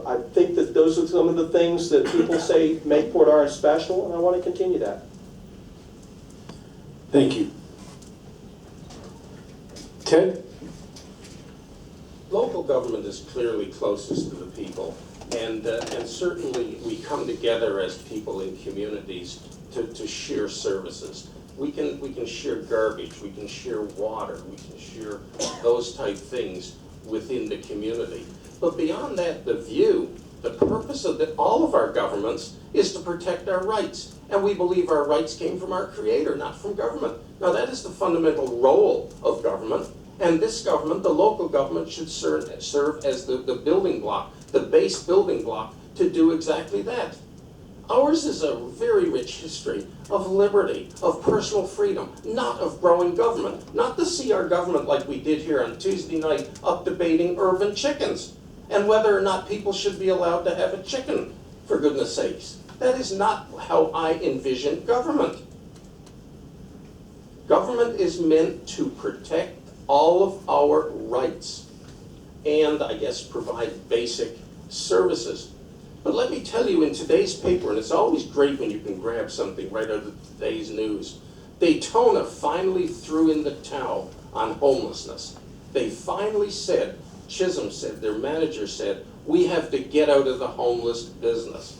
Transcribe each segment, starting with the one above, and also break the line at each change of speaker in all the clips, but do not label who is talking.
I think that those are some of the things that people say make Port Orange special, and I want to continue that.
Thank you. Ted?
Local government is clearly closest to the people, and certainly we come together as people in communities to share services. We can share garbage, we can share water, we can share those type things within the community. But beyond that, the purpose of all of our governments is to protect our rights. And we believe our rights came from our Creator, not from government. Now that is the fundamental role of government. And this government, the local government, should serve as the building block, the base building block to do exactly that. Ours is a very rich history of liberty, of personal freedom, not of growing government. Not to see our government like we did here on Tuesday night up debating urban chickens and whether or not people should be allowed to have a chicken, for goodness sakes. That is not how I envision government. Government is meant to protect all of our rights and, I guess, provide basic services. But let me tell you, in today's paper, and it's always great when you can grab something right out of today's news, Daytona finally threw in the towel on homelessness. They finally said, Chisholm said, their manager said, we have to get out of the homeless business.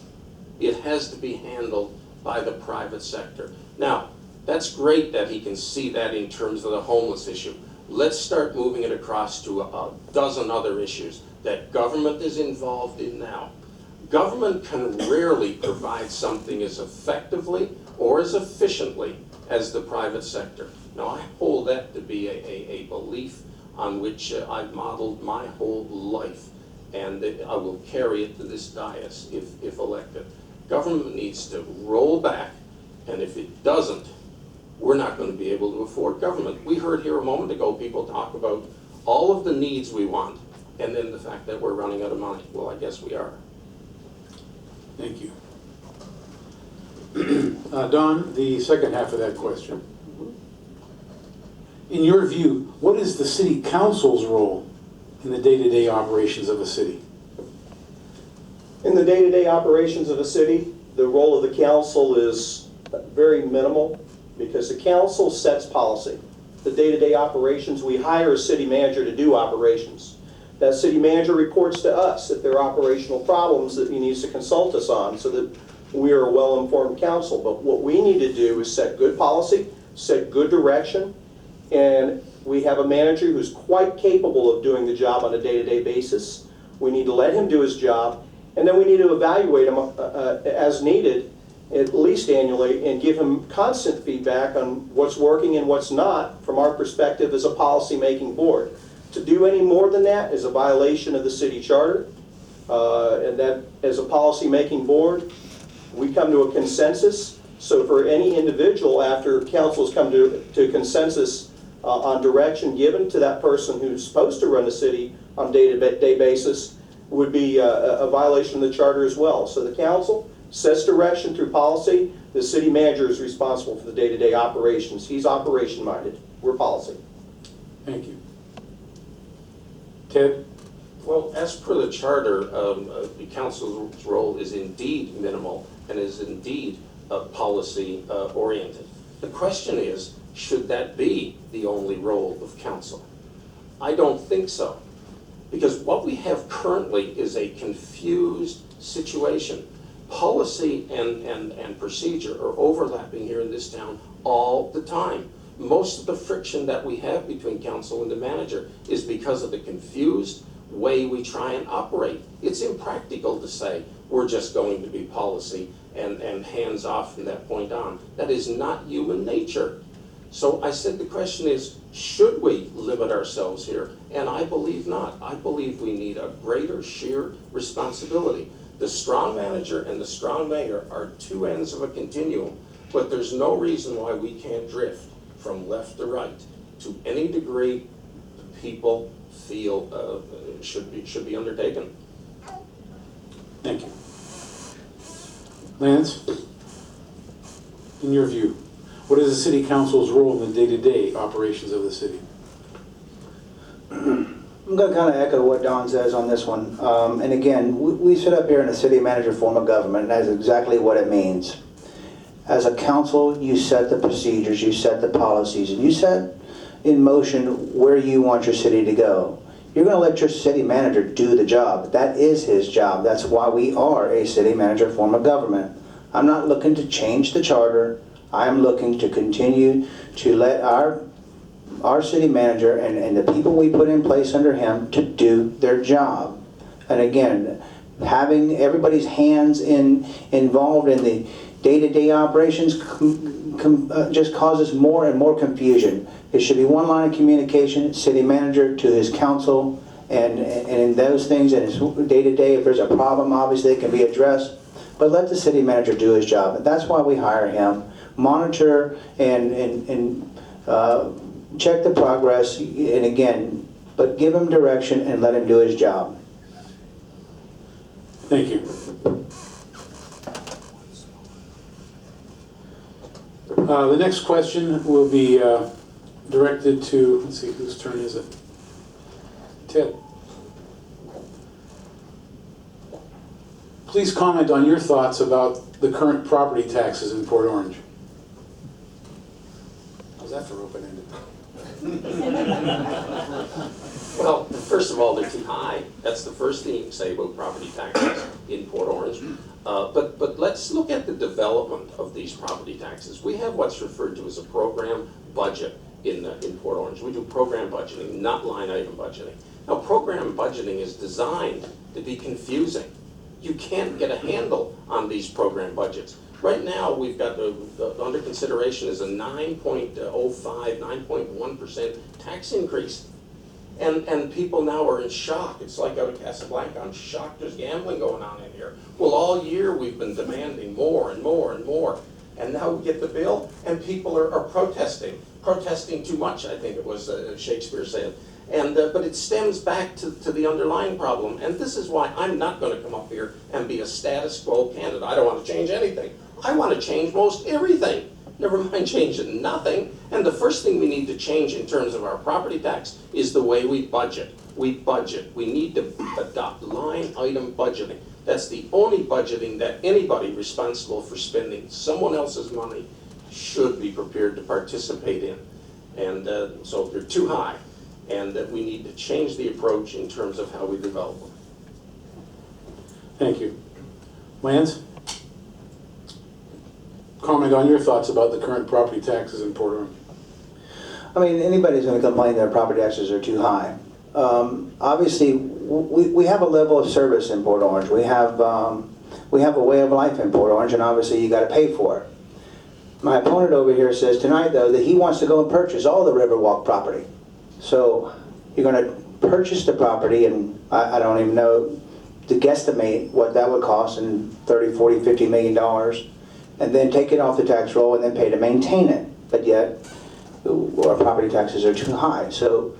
It has to be handled by the private sector. Now, that's great that he can see that in terms of the homeless issue. Let's start moving it across to a dozen other issues that government is involved in now. Government can rarely provide something as effectively or as efficiently as the private sector. Now, I hold that to be a belief on which I've modeled my whole life, and I will carry it to this dais if elected. Government needs to roll back, and if it doesn't, we're not going to be able to afford government. We heard here a moment ago people talk about all of the needs we want, and then the fact that we're running out of money. Well, I guess we are.
Thank you. Don, the second half of that question. In your view, what is the city council's role in the day-to-day operations of a city?
In the day-to-day operations of a city, the role of the council is very minimal because the council sets policy. The day-to-day operations, we hire a city manager to do operations. That city manager reports to us if there are operational problems that he needs to consult us on so that we are a well-informed council. But what we need to do is set good policy, set good direction, and we have a manager who's quite capable of doing the job on a day-to-day basis. We need to let him do his job, and then we need to evaluate him as needed, at least annually, and give him constant feedback on what's working and what's not from our perspective as a policy-making board. To do any more than that is a violation of the city charter, and that as a policy-making board, we come to a consensus. So for any individual, after council's come to consensus on direction given to that person who's supposed to run the city on a day-to-day basis, would be a violation of the charter as well. So the council sets direction through policy. The city manager is responsible for the day-to-day operations. He's operation-minded. We're policy.
Thank you. Ted?
Well, as per the charter, the council's role is indeed minimal and is indeed policy oriented. The question is, should that be the only role of council? I don't think so. Because what we have currently is a confused situation. Policy and procedure are overlapping here in this town all the time. Most of the friction that we have between council and the manager is because of the confused way we try and operate. It's impractical to say we're just going to be policy and hands off from that point on. That is not human nature. So I said the question is, should we limit ourselves here? And I believe not. I believe we need a greater sheer responsibility. The strong manager and the strong mayor are two ends of a continuum, but there's no reason why we can't drift from left to right to any degree the people feel should be undertaken.
Thank you. Lance, in your view, what is the city council's role in the day-to-day operations of the city?
I'm going to kind of echo what Don says on this one. And again, we sit up here in a city manager form of government, and that's exactly what it means. As a council, you set the procedures, you set the policies, and you set in motion where you want your city to go. You're going to let your city manager do the job. That is his job. That's why we are a city manager form of government. I'm not looking to change the charter. I'm looking to continue to let our city manager and the people we put in place under him to do their job. And again, having everybody's hands involved in the day-to-day operations just causes more and more confusion. It should be one line of communication, city manager to his council, and in those things, and his day-to-day, if there's a problem, obviously it can be addressed, but let the city manager do his job. And that's why we hire him. Monitor and check the progress, and again, but give him direction and let him do his job.
Thank you. The next question will be directed to, let's see, whose turn is it? Ted. Please comment on your thoughts about the current property taxes in Port Orange. How's that for open-ended?
Well, first of all, they're too high. That's the first thing you can say about property taxes in Port Orange. But let's look at the development of these property taxes. We have what's referred to as a program budget in Port Orange. We do program budgeting, not line item budgeting. Now, program budgeting is designed to be confusing. You can't get a handle on these program budgets. Right now, we've got under consideration is a 9.05, 9.1% tax increase. And people now are in shock. It's like out of Casablanca. I'm shocked there's gambling going on in here. Well, all year we've been demanding more and more and more. And now we get the bill and people are protesting. Protesting too much, I think it was Shakespeare said. And but it stems back to the underlying problem. And this is why I'm not going to come up here and be a status quo candidate. I don't want to change anything. I want to change most everything. Never mind changing nothing. And the first thing we need to change in terms of our property tax is the way we budget. We budget. We need to adopt line item budgeting. That's the only budgeting that anybody responsible for spending someone else's money should be prepared to participate in. And so they're too high. And that we need to change the approach in terms of how we develop them.
Thank you. Lance? Comment on your thoughts about the current property taxes in Port Orange.
I mean, anybody's going to complain that property taxes are too high. Obviously, we have a level of service in Port Orange. We have a way of life in Port Orange, and obviously you got to pay for it. My opponent over here says tonight, though, that he wants to go and purchase all the Riverwalk property. So you're going to purchase the property, and I don't even know to guesstimate what that would cost in 30, 40, 50 million dollars, and then take it off the tax roll and then pay to maintain it. But yet, our property taxes are too high. So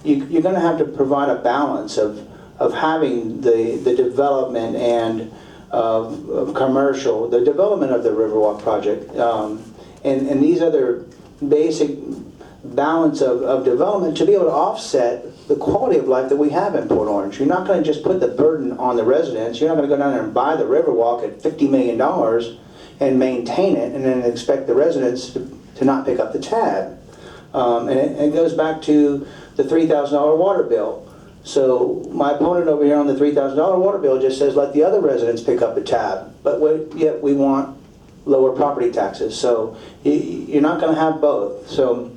you're going to have to provide a balance of having the development and of commercial, the development of the Riverwalk project, and these other basic balance of development to be able to offset the quality of life that we have in Port Orange. You're not going to just put the burden on the residents. You're not going to go down there and buy the Riverwalk at $50 million and maintain it and then expect the residents to not pick up the tab. And it goes back to the $3,000 water bill. So my opponent over here on the $3,000 water bill just says let the other residents pick up the tab, but yet we want lower property taxes. So you're not going to have both. So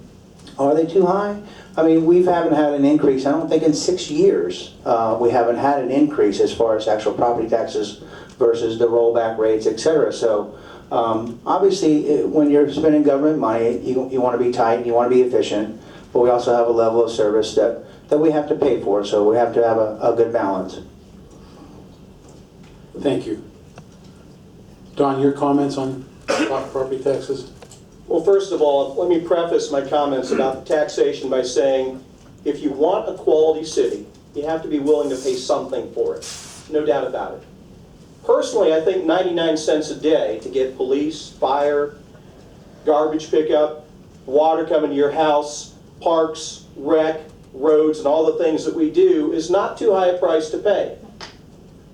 are they too high? I mean, we haven't had an increase, I don't think in 6 years, we haven't had an increase as far as actual property taxes versus the rollback rates, etc. So obviously, when you're spending government money, you want to be tight, you want to be efficient, but we also have a level of service that we have to pay for, so we have to have a good balance.
Thank you. Don, your comments on property taxes?
Well, first of all, let me preface my comments about taxation by saying, if you want a quality city, you have to be willing to pay something for it. No doubt about it. Personally, I think 99 cents a day to get police, fire, garbage pickup, water coming to your house, parks, rec, roads and all the things that we do is not too high a price to pay.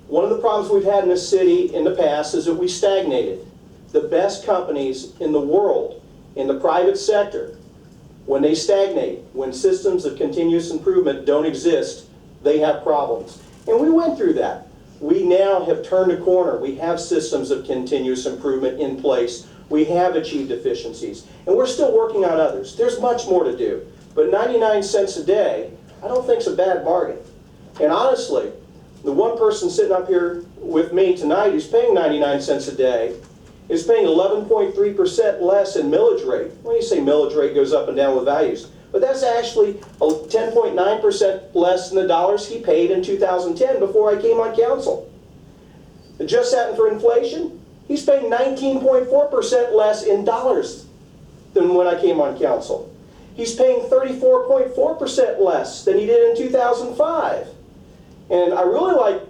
One of the problems we've had in this city in the past is that we stagnated. The best companies in the world, in the private sector, when they stagnate, when systems of continuous improvement don't exist, they have problems. And we went through that. We now have turned a corner. We have systems of continuous improvement in place. We have achieved efficiencies. And we're still working on others. There's much more to do. But 99 cents a day, I don't think is a bad bargain. And honestly, the one person sitting up here with me tonight who's paying 99 cents a day is paying 11.3% less in millage rate. When you say millage rate goes up and down with values, but that's actually 10.9% less than the dollars he paid in 2010 before I came on council. Adjust that for inflation, he's paying 19.4% less in dollars than when I came on council. He's paying 34.4% less than he did in 2005. And I really like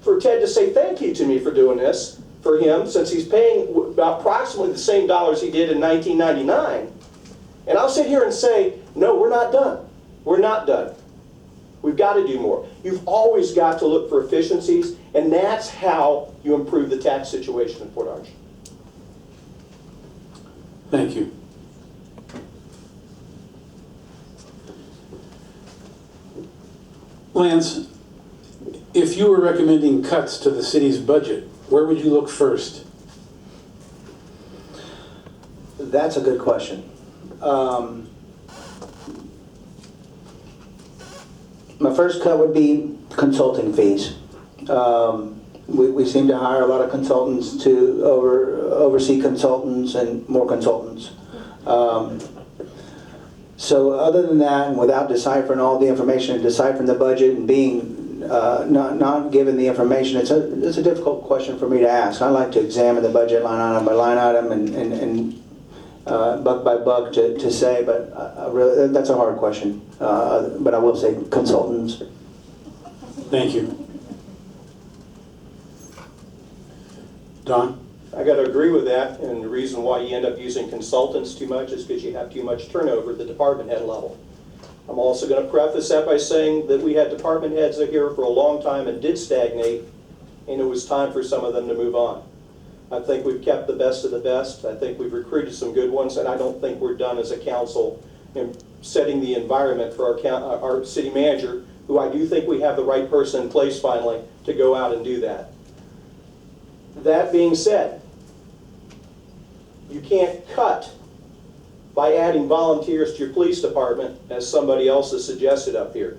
for Ted to say thank you to me for doing this for him, since he's paying approximately the same dollars he did in 1999. And I'll sit here and say, no, we're not done. We're not done. We've got to do more. You've always got to look for efficiencies, and that's how you improve the tax situation in Port Orange.
Thank you. Lance, if you were recommending cuts to the city's budget, where would you look first?
That's a good question. My first cut would be consulting fees. We seem to hire a lot of consultants to oversee consultants and more consultants. So other than that, and without deciphering all the information and deciphering the budget and being not given the information, it's a difficult question for me to ask. I like to examine the budget line item by line item and buck by buck to say, but I really, that's a hard question. But I will say consultants.
Thank you. Don?
I got to agree with that, and the reason why you end up using consultants too much is because you have too much turnover at the department head level. I'm also going to preface that by saying that we had department heads here for a long time and did stagnate, and it was time for some of them to move on. I think we've kept the best of the best. I think we've recruited some good ones, and I don't think we're done as a council in setting the environment for our city manager, who I do think we have the right person in place finally to go out and do that. That being said, you can't cut by adding volunteers to your police department, as somebody else has suggested up here.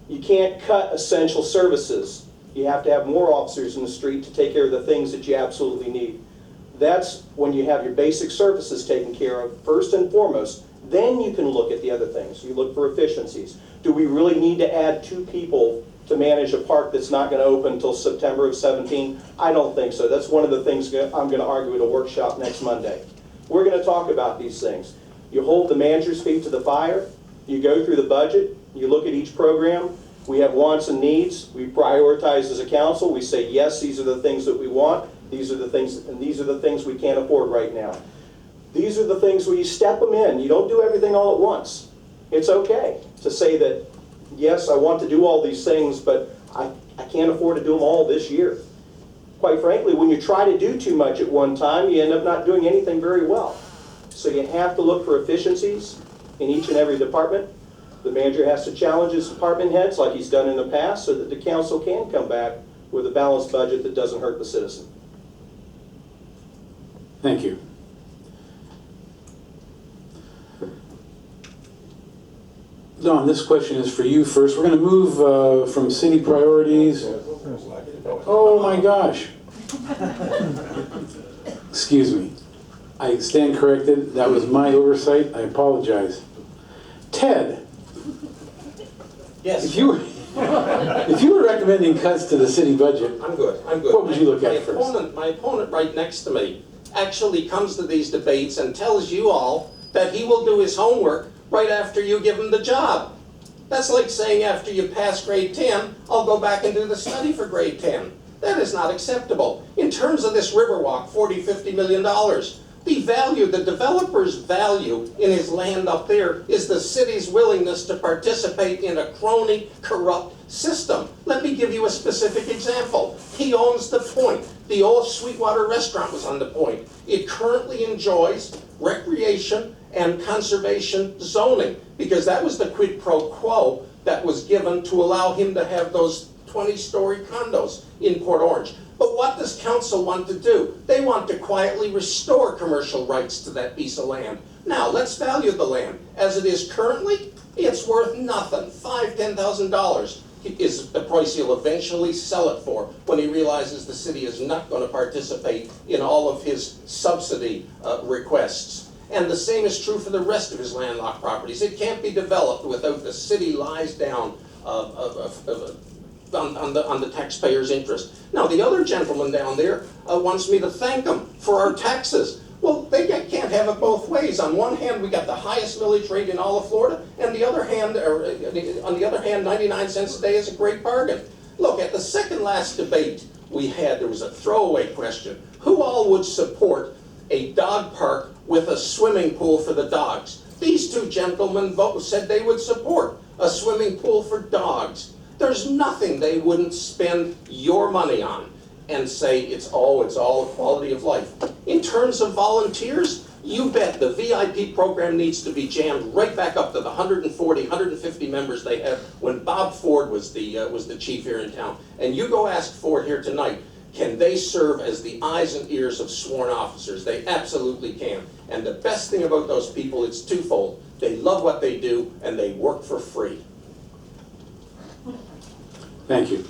You can't cut essential services. You have to have more officers in the street to take care of the things that you absolutely need. That's when you have your basic services taken care of, first and foremost. Then you can look at the other things. You look for efficiencies. Do we really need to add 2 people to manage a park that's not going to open until September of 17? I don't think so. That's one of the things I'm going to argue at a workshop next Monday. We're going to talk about these things. You hold the manager's feet to the fire. You go through the budget. You look at each program. We have wants and needs. We prioritize as a council. We say, yes, these are the things that we want. These are the things, and these are the things we can't afford right now. These are the things where you step them in. You don't do everything all at once. It's okay to say that, yes, I want to do all these things, but I can't afford to do them all this year. Quite frankly, when you try to do too much at one time, you end up not doing anything very well. So you have to look for efficiencies in each and every department. The manager has to challenge his department heads like he's done in the past so that the council can come back with a balanced budget that doesn't hurt the citizen.
Thank you. Don, this question is for you first. We're going to move from city priorities. Oh my gosh. Excuse me. I stand corrected. That was my oversight. I apologize. Ted.
Yes.
If you were recommending cuts to the city budget,
I'm good.
What would you look at first?
My opponent right next to me actually comes to these debates and tells you all that he will do his homework right after you give him the job. That's like saying after you pass grade 10, I'll go back and do the study for grade 10. That is not acceptable. In terms of this Riverwalk, $40–50 million, The developer's value in his land up there is the city's willingness to participate in a crony, corrupt system. Let me give you a specific example. He owns the Point. The old Sweetwater restaurant was on the Point. It currently enjoys recreation and conservation zoning, because that was the quid pro quo that was given to allow him to have those 20-story condos in Port Orange. But what does council want to do? They want to quietly restore commercial rights to that piece of land. Now, let's value the land. As it is currently, it's worth nothing. $5,000, $10,000 is the price he'll eventually sell it for when he realizes the city is not going to participate in all of his subsidy requests. And the same is true for the rest of his landlocked properties. It can't be developed without the city lies down on the taxpayer's interest. Now, the other gentleman down there wants me to thank him for our taxes. Well, they can't have it both ways. On one hand, we got the highest millage rate in all of Florida, and the other hand, on the other hand, 99 cents a day is a great bargain. Look, at the second last debate we had, there was a throwaway question. Who all would support a dog park with a swimming pool for the dogs? These two gentlemen said they would support a swimming pool for dogs. There's nothing they wouldn't spend your money on and say it's all quality of life. In terms of volunteers, you bet the VIP program needs to be jammed right back up to the 140, 150 members they had when Bob Ford was the chief here in town. And you go ask Ford here tonight, can they serve as the eyes and ears of sworn officers? They absolutely can. And the best thing about those people, it's twofold. They love what they do and they work for free.
Thank you.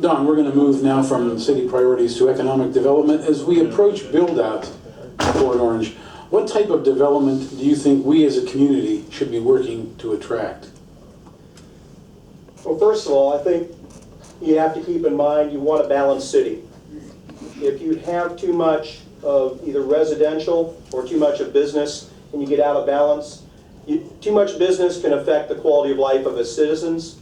Don, we're going to move now from city priorities to economic development. As we approach build-out in Port Orange, what type of development do you think we as a community should be working to attract?
Well, first of all, I think you have to keep in mind you want a balanced city. If you have too much of either residential or too much of business and you get out of balance, too much business can affect the quality of life of its citizens.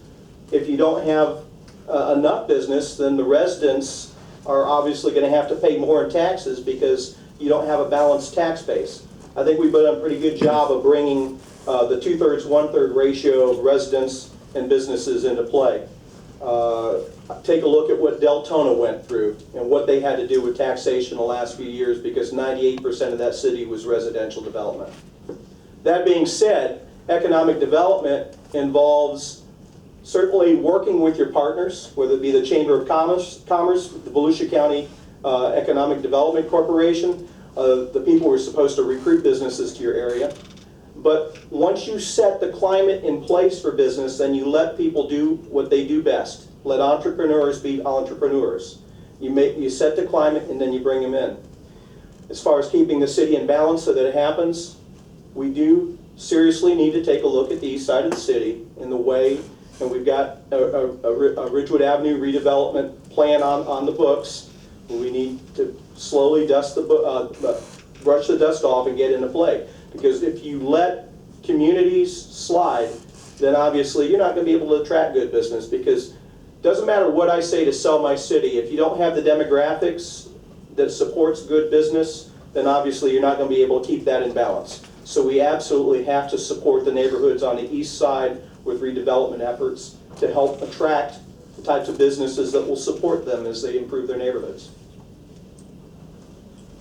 If you don't have enough business, then the residents are obviously going to have to pay more in taxes because you don't have a balanced tax base. I think we've done a pretty good job of bringing the 2/3, 1/3 ratio of residents and businesses into play. Take a look at what Deltona went through and what they had to do with taxation the last few years, because 98% of that city was residential development. That being said, economic development involves certainly working with your partners, whether it be the Chamber of Commerce, the Volusia County Economic Development Corporation, the people who are supposed to recruit businesses to your area. But once you set the climate in place for business, then you let people do what they do best. Let entrepreneurs be entrepreneurs. You set the climate and then you bring them in. As far as keeping the city in balance so that it happens, we do seriously need to take a look at the east side of the city in the way, and we've got a Ridgewood Avenue redevelopment plan on the books. We need to slowly brush the dust off and get into play. Because if you let communities slide, then obviously you're not going to be able to attract good business, because it doesn't matter what I say to sell my city. If you don't have the demographics that supports good business, then obviously you're not going to be able to keep that in balance. So we absolutely have to support the neighborhoods on the east side with redevelopment efforts to help attract the types of businesses that will support them as they improve their neighborhoods.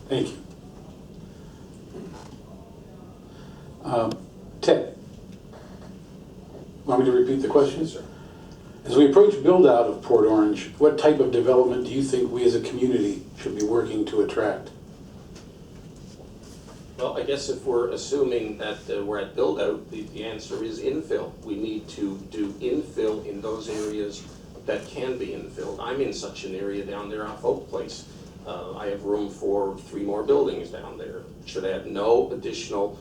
Thank you. Ted, want me to repeat the question? Sir. As we approach build-out of Port Orange, what type of development do you think we as a community should be working to attract?
Well, I guess if we're assuming that we're at build-out, the answer is infill. We need to do infill in those areas that can be infilled. I'm in such an area down there off Oak Place. I have room for 3 more buildings down there. Should add no additional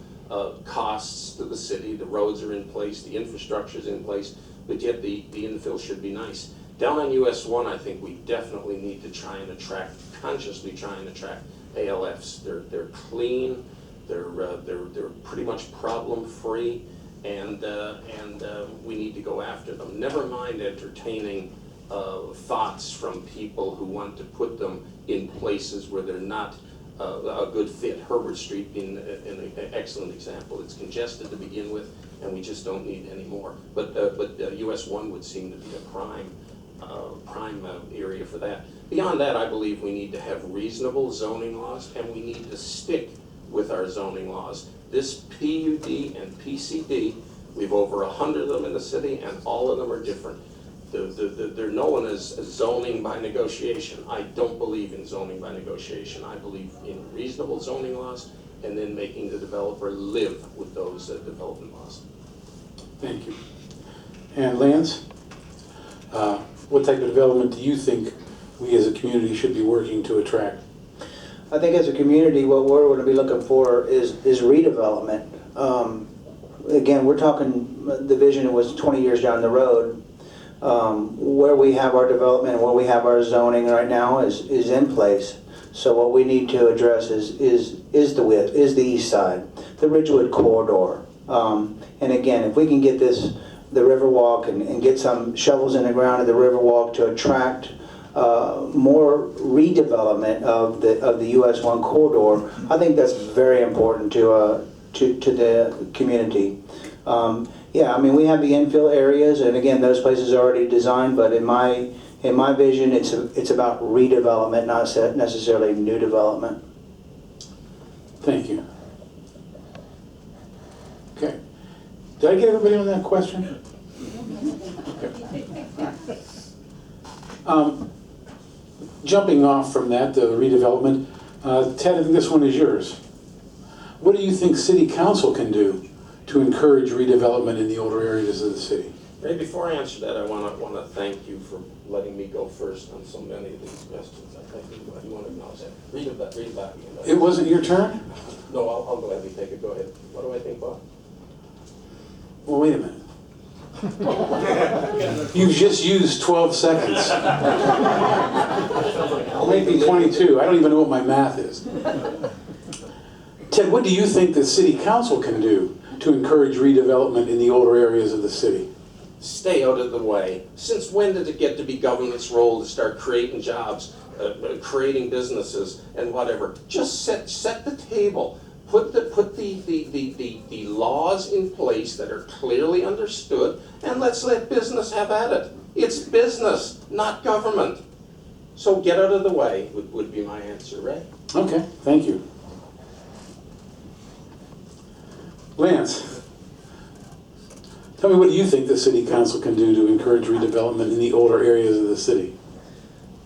costs to the city. The roads are in place, the infrastructure's in place, but yet the infill should be nice. Down on US 1, I think we definitely need to try and consciously try and attract ALFs. They're clean, they're pretty much problem-free, and we need to go after them. Never mind entertaining thoughts from people who want to put them in places where they're not a good fit. Herbert Street being an excellent example. It's congested to begin with, and we just don't need any more. But US 1 would seem to be a prime area for that. Beyond that, I believe we need to have reasonable zoning laws, and we need to stick with our zoning laws. This PUD and PCD, we've over 100 of them in the city, and all of them are different. They're known as zoning by negotiation. I don't believe in zoning by negotiation. I believe in reasonable zoning laws, and then making the developer live with those development laws.
Thank you. And Lance, what type of development do you think we as a community should be working to attract?
I think as a community, what we're going to be looking for is redevelopment. Again, we're talking, the vision was 20 years down the road. Where we have our development and where we have our zoning right now is in place. So what we need to address is the east side, the Ridgewood corridor. And again, if we can get the Riverwalk and get some shovels in the ground at the Riverwalk to attract more redevelopment of the US 1 corridor, I think that's very important to the community. Yeah, I mean, we have the infill areas, and again, those places are already designed, but in my vision, it's about redevelopment, not necessarily new development.
Thank you. Okay. Did I get everybody on that question? Okay. Jumping off from that, the redevelopment, Ted, I think this one is yours. What do you think City Council can do to encourage redevelopment in the older areas of the city?
Ray, before I answer that, I want to thank you for letting me go first on so many of these questions. I thank you. I do want to acknowledge that. Read it back again.
It wasn't your turn?
No, I'll gladly take it. Go ahead. What do I think, Bob?
Well, wait a minute. You've just used 12 seconds. Maybe 22. I don't even know what my math is. Ted, what do you think the City Council can do to encourage redevelopment in the older areas of the city?
Stay out of the way. Since when did it get to be government's role to start creating jobs, creating businesses, and whatever? Just set the table. Put the laws in place that are clearly understood, and let's let business have at it. It's business, not government. So get out of the way would be my answer, right?
Okay, thank you. Lance, tell me, what do you think the City Council can do to encourage redevelopment in the older areas of the city?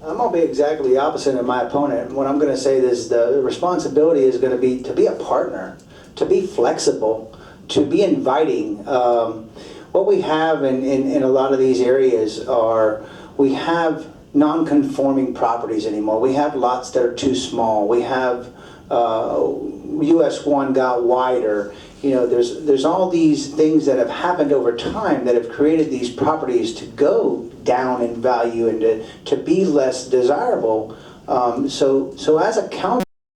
I'm going to be exactly the opposite of my opponent. What I'm going to say is the responsibility is going to be to be a partner, to be flexible, to be inviting. What we have in a lot of these areas are, we have non-conforming properties anymore. We have lots that are too small. We have US 1 got wider. You know, there's all these things that have happened over time that have created these properties to go down in value and to be less desirable. So as a council,